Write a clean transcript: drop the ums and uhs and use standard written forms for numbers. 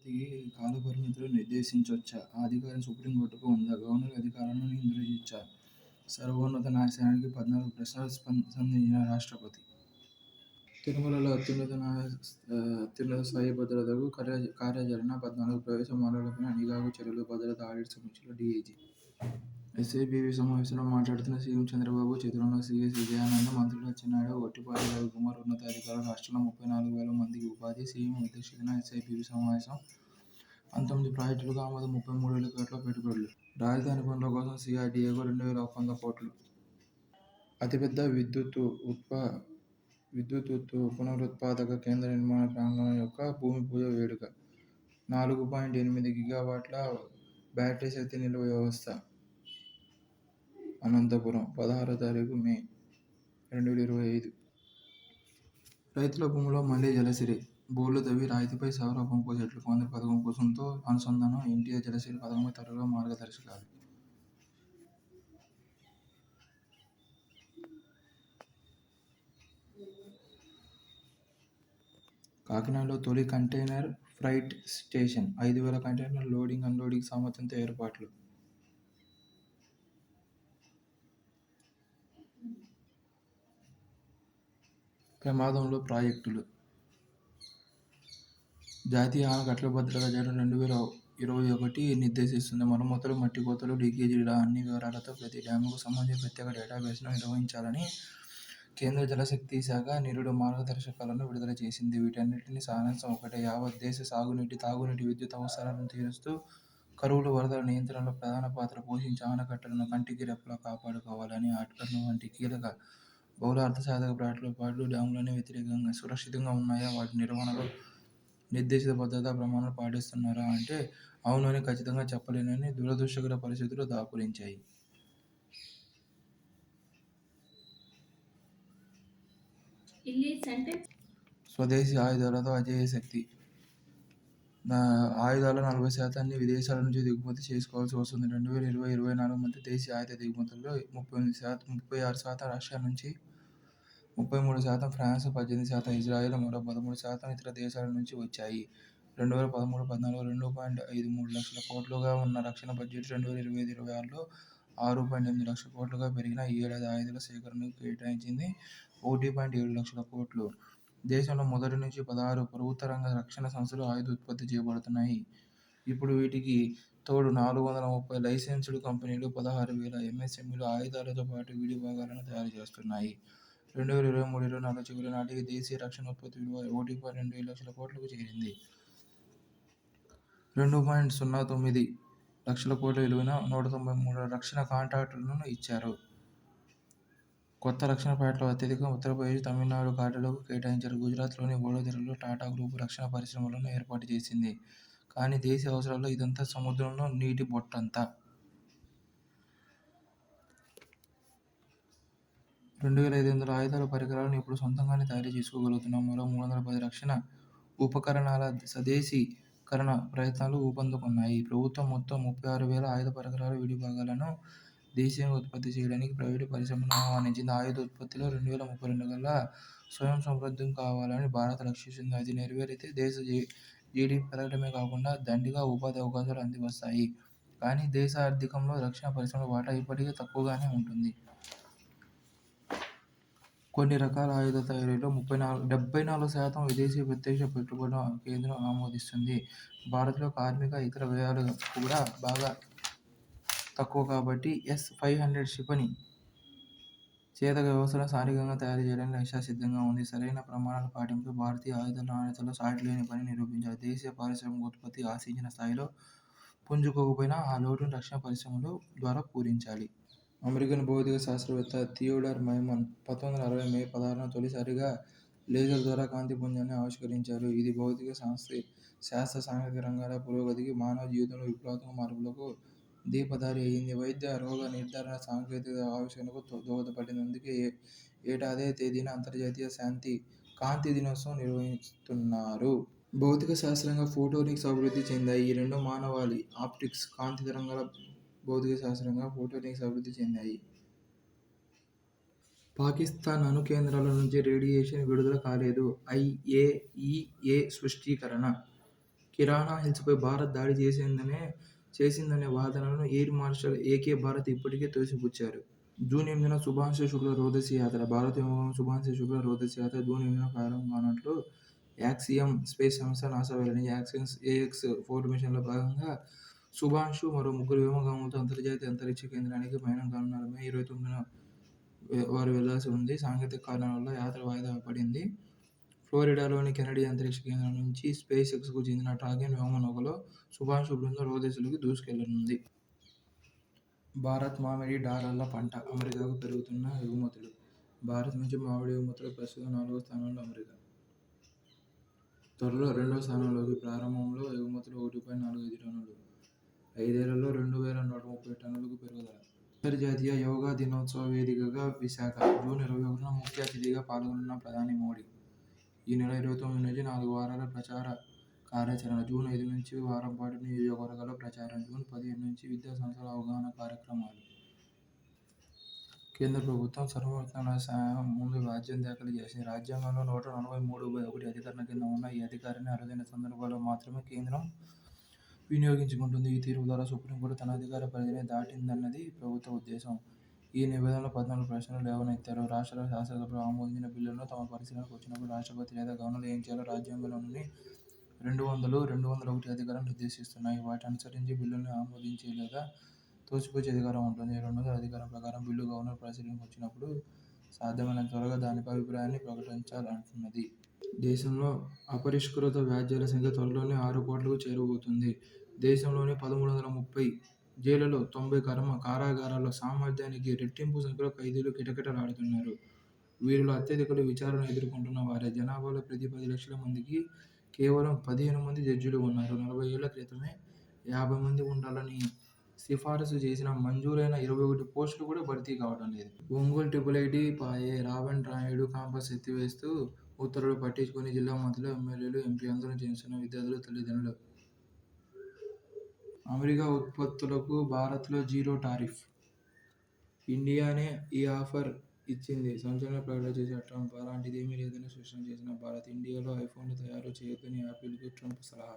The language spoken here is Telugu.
రాష్ట్రపతికి కాలపరిమితులు నిర్దేశించొచ్చా? ఆ అధికారం సుప్రీంకోర్టుకు ఉందా? గవర్నర్ అధికారాలను ఇంద్రజిచ్చా? సర్వోన్నత న్యాయస్థానానికి 14 ప్రశ్నలు సంధించిన రాష్ట్రపతి. తిరుమలలో అత్యున్నత స్థాయి భద్రతకు కార్యాచరణ 14 ప్రవేశ మార్గాలపై నిఘాకు చర్యలు భద్రతా ఆడిట్ సమీక్షలో డీఐజీ. ఎస్ఐపిబి సమావేశంలో మాట్లాడుతున్న సీఎం చంద్రబాబు చేతుల్లో సీఎస్ విజయానందం, మంత్రులు అచ్చెన్నాయుడు, గొట్టిపాటి రవికుమార్, ఉన్నతాధికారులు. రాష్ట్రంలో 34,000 మందికి ఉపాధి. సీఎం అధ్యక్షతన ఎస్ఐపిబి సమావేశం. 19 ప్రాజెక్టులకు ఆమోదం. 33,000 కోట్ల పెట్టుబడులు. రాజధాని పనుల కోసం సీఆర్డీఏకు 2,100 కోట్లు. అతిపెద్ద విద్యుత్ పునరుత్పాదక కేంద్ర నిర్మాణ ప్రాంగణం యొక్క భూమి పూజ వేడుక. 4.8 గిగావాట్ల బ్యాటరీ శక్తి నిల్వ వ్యవస్థ. అనంతపురం, 16 మే 2025. రైతుల భూముల్లో మళ్లీ జలసిరి. బోర్లు తవ్వి రాయితీపై సౌర పంపు సెట్లు. కేంద్ర పథకం కోసంతో అనుసంధానం. ఎన్టీఆర్ జలసిరి పథకంపై త్వరలో మార్గదర్శకాలు. కాకినాడలో తొలి కంటైనర్ ఫ్రైట్ స్టేషన్. 5,000 కంటైనర్ల లోడింగ్, అన్లోడింగ్ సామర్థ్యంతో ఏర్పాట్లు. ప్రమాదంలో ప్రాజెక్టులు. జాతీయ ఆనకట్టల భద్రతా చట్టం 2021 నిర్దేశిస్తుంది. మరమ్మతులు, మట్టి కోతలు, లీకేజీలు ఇలా అన్ని వివరాలతో ప్రతి డ్యాముకు సంబంధించి ప్రత్యేక డేటాబేస్ను నిర్వహించాలని కేంద్ర జలశక్తి శాఖ నిరుడు మార్గదర్శకాలను విడుదల చేసింది. వీటన్నింటి సారాంశం ఒకటే: యావత్ దేశ సాగునీటి, తాగునీటి, విద్యుత్ అవసరాలను తీరుస్తూ కరువులు, వరదల నియంత్రణలో ప్రధాన పాత్ర పోషించే ఆనకట్టలను కంటికి రెప్పలా కాపాడుకోవాలని. ఆట్కర్ను వంటి కీలక బహుళ అర్ధసాధక ప్రాజెక్టులతో డ్యాములన్నీ సురక్షితంగా ఉన్నాయా? వాటి నిర్వహణలో నిర్దేశిత భద్రతా ప్రమాణాలు పాటిస్తున్నారా అంటే అవును అని ఖచ్చితంగా చెప్పలేనని దురదృష్టకర పరిస్థితులు దాపురించాయి. స్వదేశీ ఆయుధాలతో అజేయ శక్తి. ఆయుధాల 40% విదేశాల నుంచి దిగుమతి చేసుకోవాల్సి వస్తుంది. 2020-24 మధ్య దేశీయ ఆయుధ దిగుమతుల్లో 36% రష్యా నుంచి, 33% ఫ్రాన్స్, 18% ఇజ్రాయెల్, మరో 13% ఇతర దేశాల నుంచి వచ్చాయి. 2013-14 2.53 లక్షల కోట్లుగా ఉన్న రక్షణ బడ్జెట్ 2025-26లో 6.8 లక్షల కోట్లుగా పెరిగిన ఈ ఏడాది ఆయుధాల సేకరణకు కేటాయించింది 1.7 లక్షల కోట్లు. దేశంలో మొదటి నుంచి 16 ప్రభుత్వ రంగ రక్షణ సంస్థలు ఆయుధ ఉత్పత్తి చేయబడుతున్నాయి. ఇప్పుడు వీటికి తోడు 430 లైసెన్స్డ్ కంపెనీలు, 16,000 ఎంఎస్ఎంఈలు ఆయుధాలతో పాటు విడి భాగాలను తయారు చేస్తున్నాయి. 2023-24 చివరి నాటికి దేశీయ రక్షణ ఉత్పత్తి విలువ 1.27 లక్షల కోట్లకు చేరింది. 2.09 లక్షల కోట్ల విలువైన 193 రక్షణ కాంట్రాక్టులను ఇచ్చారు. కొత్త రక్షణ ప్రాజెక్టుల్లో అత్యధికం ఉత్తరప్రదేశ్, తమిళనాడు ఖాతాలకు కేటాయించారు. గుజరాత్లోని వడోదరలో టాటా గ్రూపు రక్షణ పరిశ్రమలను ఏర్పాటు చేసింది. కానీ దేశీయ అవసరాల్లో ఇదంతా సముద్రంలో నీటి బొట్టంత. 2,500 ఆయుధాల పరికరాలను ఇప్పుడు సొంతంగానే తయారు చేసుకోగలుగుతున్నాం. మరో 310 రక్షణ ఉపకరణాల స్వదేశీకరణ ప్రయత్నాలు ఊపందుకున్నాయి. ప్రభుత్వం మొత్తం 36,000 ఆయుధ పరికరాల విడి భాగాలను దేశీయంగా ఉత్పత్తి చేయడానికి ప్రైవేటు పరిశ్రమలను ఆహ్వానించింది. ఆయుధ ఉత్పత్తిలో 2032 కల్లా స్వయం సమృద్ధం కావాలని భారత్ లక్ష్యిస్తుంది. అది నెరవేరితే దేశ జీడీపీ పెరగడమే కాకుండా దండిగా ఉపాధి అవకాశాలు అందివస్తాయి. కానీ దేశ ఆర్థికంలో రక్షణ పరిశ్రమల వాటా ఇప్పటికీ తక్కువగానే ఉంటుంది. కొన్ని రకాల ఆయుధ తయారీలో 74% విదేశీ ప్రత్యక్ష పెట్టుబడులను కేంద్రం ఆమోదిస్తుంది. భారత్లో కార్మిక, ఇతర వ్యయాలు కూడా బాగా తక్కువ కాబట్టి S-500 క్షిపణి చేతక వ్యవస్థలను స్థానికంగా తయారు చేయడానికి రష్యా సిద్ధంగా ఉంది. సరైన ప్రమాణాలు పాటింపుతో భారతీయ ఆయుధాల నాణ్యతలో సాటిలేని పని నిరూపించాలి. దేశీయ పారిశ్రామిక ఉత్పత్తి ఆశించిన స్థాయిలో పుంజుకోకపోయినా ఆ లోటును రక్షణ పరిశ్రమల ద్వారా పూరించాలి. అమెరికన్ భౌతిక శాస్త్రవేత్త థియోడర్ మైమన్ 1960 మే 16న తొలిసారిగా లేజర్ ద్వారా కాంతి పుంజాన్ని ఆవిష్కరించారు. ఇది భౌతిక శాస్త్ర సాంకేతిక రంగాల పురోగతికి, మానవ జీవితంలో విప్లవాత్మక మార్పులకు దీపదారి అయింది. వైద్య, రోగ నిర్ధారణ సాంకేతిక ఆవిష్కరణకు దోహదపడింది. అందుకే ఏటా అదే తేదీన అంతర్జాతీయ కాంతి దినోత్సవం నిర్వహిస్తున్నారు. భౌతిక శాస్త్రంగా ఫోటోనిక్స్ అభివృద్ధి చెందాయి. ఈ రెండు మానవాళి. ఆప్టిక్స్, కాంతి తరంగాల భౌతిక శాస్త్రంగా ఫోటోనిక్స్ అభివృద్ధి చెందాయి. పాకిస్థాన్ అణు కేంద్రాల నుంచి రేడియేషన్ విడుదల కాలేదు. IAEA స్పష్టీకరణ. కిరాణా హిల్స్‌పై భారత్ దాడి చేసిందనే వాదనలను ఎయిర్ మార్షల్ ఏకే భారత్ ఇప్పటికే తోసిపుచ్చారు. జూన్ 8న శుభాంశు శుక్ల రోదసీ యాత్ర భారత వ్యోమగామి శుభాంశు శుక్ల రోదసీ యాత్ర జూన్ 8న ప్రారంభం కానున్నట్లు యాక్సియం స్పేస్ సంస్థ నాసా వెల్లడించింది. AX-4 మిషన్‌లో భాగంగా శుభాంశు మరో ముగ్గురు వ్యోమగాములతో అంతర్జాతీయ అంతరిక్ష కేంద్రానికి పయనం కానున్నారు. మే 29న వారు వెళ్లాల్సి ఉంది. సాంకేతిక కారణాల వల్ల యాత్ర వాయిదా పడింది. ఫ్లోరిడాలోని కెనడీ అంతరిక్ష కేంద్రం నుంచి స్పేస్‌ఎక్స్‌కు చెందిన డ్రాగన్ వ్యోమనౌకలో శుభాంశు బృందం రోదసీలోకి దూసుకెళ్లనుంది. భారత్ మామిడి డాలర్ల పంట అమెరికాకు పెరుగుతున్న ఎగుమతులు భారత్ నుంచి మామిడి ఎగుమతుల్లో ప్రస్తుతం 4వ స్థానంలో అమెరికా. త్వరలో 2వ స్థానంలోకి. ప్రారంభంలో ఎగుమతులు 1.45 టన్నులు. 5 ఏళ్లలో 2,130 టన్నులకు పెరుగుదల. అంతర్జాతీయ యోగా దినోత్సవ వేదికగా విశాఖ జూన్ 21న ముఖ్య అతిథిగా పాల్గొన్న ప్రధాని మోదీ. ఈ నెల 29 నుంచి 4 వారాల ప్రచార కార్యాచరణ. జూన్ 5 నుంచి వారం పాటు నియోజకవర్గాల్లో ప్రచారం. జూన్ 15 నుంచి విద్యాసంస్థల అవగాహన కార్యక్రమాలు. కేంద్ర ప్రభుత్వం సర్వోన్నత న్యాయస్థానం ముందు వ్యాజ్యం దాఖలు చేసింది. రాజ్యాంగంలో 143(1) అధికరణ కింద ఉన్న ఈ అధికారాన్ని అరుదైన సందర్భాల్లో మాత్రమే కేంద్రం వినియోగించుకుంటుంది. ఈ తీర్పు ద్వారా సుప్రీంకోర్టు తన అధికార పరిధిని దాటిందన్నది ప్రభుత్వ ఉద్దేశం. ఈ నేపథ్యంలో 14 ప్రశ్నలు లేవనెత్తారు. రాష్ట్రాల శాసనసభలు ఆమోదించిన బిల్లులను తమ పరిశీలనకు వచ్చినప్పుడు రాష్ట్రపతి లేదా గవర్నర్ ఏం చేయాలో రాజ్యాంగంలోని 200, 201 అధికరణలు నిర్దేశిస్తున్నాయి. వాటిని అనుసరించి బిల్లుల్ని ఆమోదించే లేదా తోసిపుచ్చే అధికారం ఉంటుంది. 200 అధికరణం ప్రకారం బిల్లు గవర్నర్ పరిశీలనకు వచ్చినప్పుడు సాధ్యమైనంత త్వరగా దానిపై అభిప్రాయాన్ని ప్రకటించాలంటున్నది. దేశంలో అపరిష్కృత వ్యాజ్యాల సంఖ్య త్వరలోనే 6 కోట్లకు చేరబోతుంది. దేశంలోని 1,330 జైళ్లలో 90 కారాగారాల్లో సామర్థ్యానికి రెట్టింపు సంఖ్యలో ఖైదీలు కిటకిటలాడుతున్నారు. వీరిలో అత్యధికులు విచారణ ఎదుర్కొంటున్న వారే. జనాభాలో ప్రతి 10 లక్షల మందికి కేవలం 15 మంది జడ్జిలు ఉన్నారు. 40 ఏళ్ల క్రితమే 50 మంది ఉండాలని సిఫారసు చేసిన మంజూరైన 21 పోస్టులు కూడా భర్తీ కావడం లేదు. ఒంగోలు ఐఐటీ పాయే రావెన్ రాయుడు క్యాంపస్ ఎత్తివేస్తూ ఉత్తర్వులు పట్టించుకోని జిల్లా మంత్రులు, ఎమ్మెల్యేలు, ఎంపీ ఆందోళన చేస్తున్న విద్యార్థులు, తల్లిదండ్రులు. అమెరికా ఉత్పత్తులకు భారత్లో జీరో టారిఫ్. ఇండియానే ఈ ఆఫర్ ఇచ్చింది. సంచలన ప్రకటన చేసిన ట్రంప్ అలాంటిదేమీ లేదని స్పష్టం చేసిన భారత్. ఇండియాలో ఐఫోన్లు తయారు చేయొద్దని యాపిల్కు ట్రంప్ సలహా.